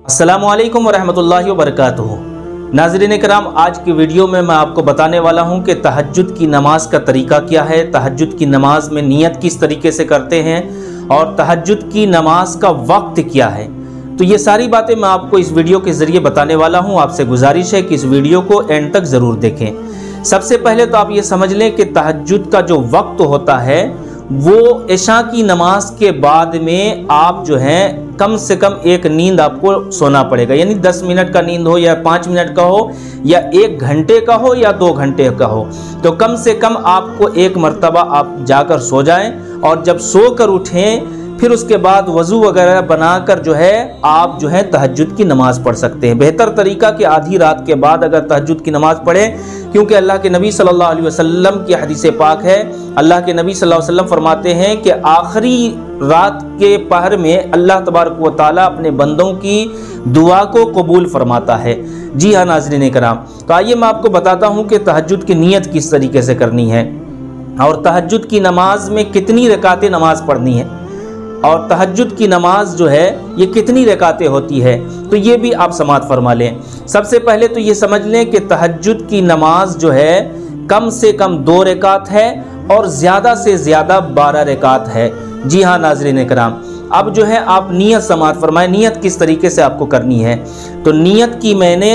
अस्सलामुअलैकुम वरहमतुल्लाहि वबरकातुहू। नाज़रीन कराम, आज की वीडियो में मैं आपको बताने वाला हूं कि तहज्जुद की नमाज का तरीका क्या है, तहज्जुद की नमाज में नियत किस तरीके से करते हैं और तहज्जुद की नमाज का वक्त क्या है। तो ये सारी बातें मैं आपको इस वीडियो के ज़रिए बताने वाला हूं। आपसे गुजारिश है कि इस वीडियो को एंड तक ज़रूर देखें। सबसे पहले तो आप ये समझ लें कि तहज्जुद का जो वक्त होता है वो इशा की नमाज के बाद में आप जो है कम से कम एक नींद आपको सोना पड़ेगा। यानी 10 मिनट का नींद हो या 5 मिनट का हो या 1 घंटे का हो या 2 घंटे का हो, तो कम से कम आपको एक मर्तबा आप जाकर सो जाएं और जब सोकर उठें फिर उसके बाद वज़ू वगैरह बनाकर जो है आप जो है तहज्जुद की नमाज़ पढ़ सकते हैं। बेहतर तरीका कि आधी रात के बाद अगर तहज्जुद की नमाज़ पढ़ें, क्योंकि अल्लाह के नबी सल्लल्लाहु अलैहि वसल्लम की हदीस पाक है। अल्लाह के नबी सल्लल्लाहु अलैहि वसल्लम फरमाते हैं कि आखिरी रात के पहर में अल्लाह तबारक व तआला अपने बंदों की दुआ को कबूल फरमाता है। जी हाँ नाज़रीन कराम, तो आइए मैं आपको बताता हूँ कि तहज्जुद की नियत किस तरीके से करनी है और तहज्जुद की नमाज में कितनी रकातें नमाज पढ़नी है और तहज्जुद की नमाज जो है ये कितनी रकातें होती है, तो ये भी आप समाअत फरमा लें। सबसे पहले तो ये समझ लें कि तहज्जुद की नमाज जो है कम से कम 2 रकात है और ज़्यादा से ज़्यादा 12 रकात है। जी हाँ नाज़रीन कराम, अब जो है आप नियत समाअत फरमाएं। नियत किस तरीके से आपको करनी है, तो नियत की मैंने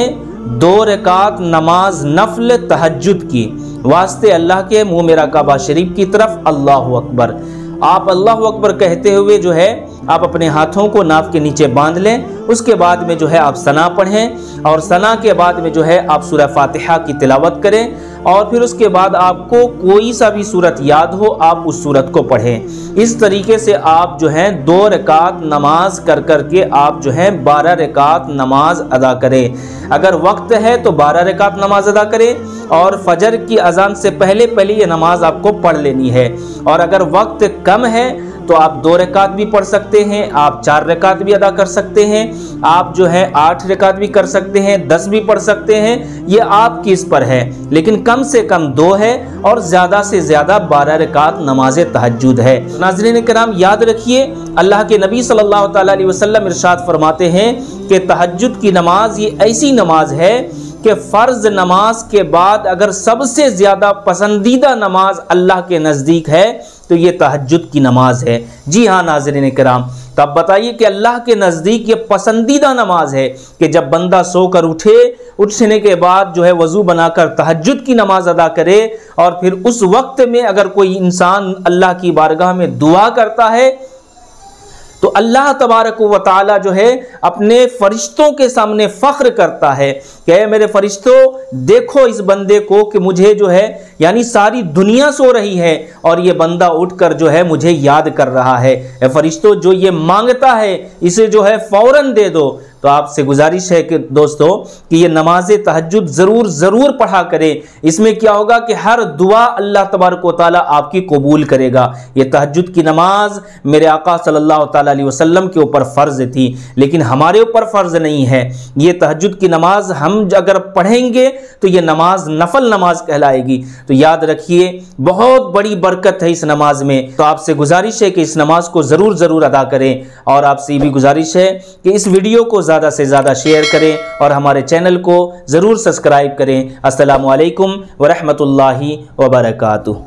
2 रकात नमाज नफल तहज्जुद की वास्ते अल्लाह के मुँह मेरा काबा शरीफ की तरफ अल्लाहु अकबर। आप अल्लाहु अकबर कहते हुए जो है आप अपने हाथों को नाक के नीचे बांध लें। उसके बाद में जो है आप सना पढ़ें और सना के बाद में जो है आप सूरह फातिहा की तिलावत करें और फिर उसके बाद आपको कोई सा भी सूरत याद हो आप उस सूरत को पढ़ें। इस तरीके से आप जो है 2 रकात नमाज कर के आप जो है 12 रकात नमाज अदा करें। अगर वक्त है तो 12 रकात नमाज अदा करें और फजर की अजान से पहले ये नमाज आपको पढ़ लेनी है। और अगर वक्त कम है तो आप 2 रकात भी पढ़ सकते हैं, आप 4 रकात भी अदा कर सकते हैं, आप जो है 8 रकात भी कर सकते हैं, 10 भी पढ़ सकते हैं, ये आपकी इस पर है। लेकिन कम से कम 2 है और ज़्यादा से ज़्यादा 12 रकात नमाज तहज्जुद है। नाज़रीन कराम, याद रखिए अल्लाह के नबी सल्लल्लाहु अलैहि वसल्लम इरशाद फरमाते हैं कि तहज्जुद की नमाज ये ऐसी नमाज है कि फ़र्ज नमाज के बाद अगर सबसे ज़्यादा पसंदीदा नमाज अल्लाह के नज़दीक है तो ये तहज्जुद की नमाज है। जी हाँ नाज़रीन कराम, तो अब बताइए कि अल्लाह के नज़दीक ये पसंदीदा नमाज है कि जब बंदा सोकर उठने के बाद जो है वज़ू बनाकर तहज्जुद की नमाज अदा करे और फिर उस वक्त में अगर कोई इंसान अल्लाह की बारगाह में दुआ करता है तो अल्लाह तबारक व तआला जो है अपने फरिश्तों के सामने फ़ख्र करता है कि मेरे फरिश्तों देखो इस बंदे को कि मुझे जो है यानी सारी दुनिया सो रही है और ये बंदा उठकर जो है मुझे याद कर रहा है। फरिश्तों जो ये मांगता है इसे जो है फ़ौरन दे दो। तो आपसे गुजारिश है कि दोस्तों कि ये नमाज तहज्जुद ज़रूर पढ़ा करें। इसमें क्या होगा कि हर दुआ अल्लाह तबारक व तआला आपकी कबूल करेगा। ये तहज्जुद की नमाज मेरे आका सल्लल्लाहु अलैहि वसल्लम के ऊपर फ़र्ज़ थी, लेकिन हमारे ऊपर फ़र्ज़ नहीं है। ये तहज्जुद की नमाज हम अगर पढ़ेंगे तो ये नमाज नफल नमाज कहलाएगी। तो याद रखिए बहुत बड़ी बरकत है इस नमाज में। तो आपसे गुजारिश है कि इस नमाज को ज़रूर अदा करें और आपसे भी गुजारिश है कि इस वीडियो को ज़्यादा से ज़्यादा शेयर करें और हमारे चैनल को ज़रूर सब्सक्राइब करें। अस्सलामु अलैकुम व रहमतुल्लाहि व बरकातुहू।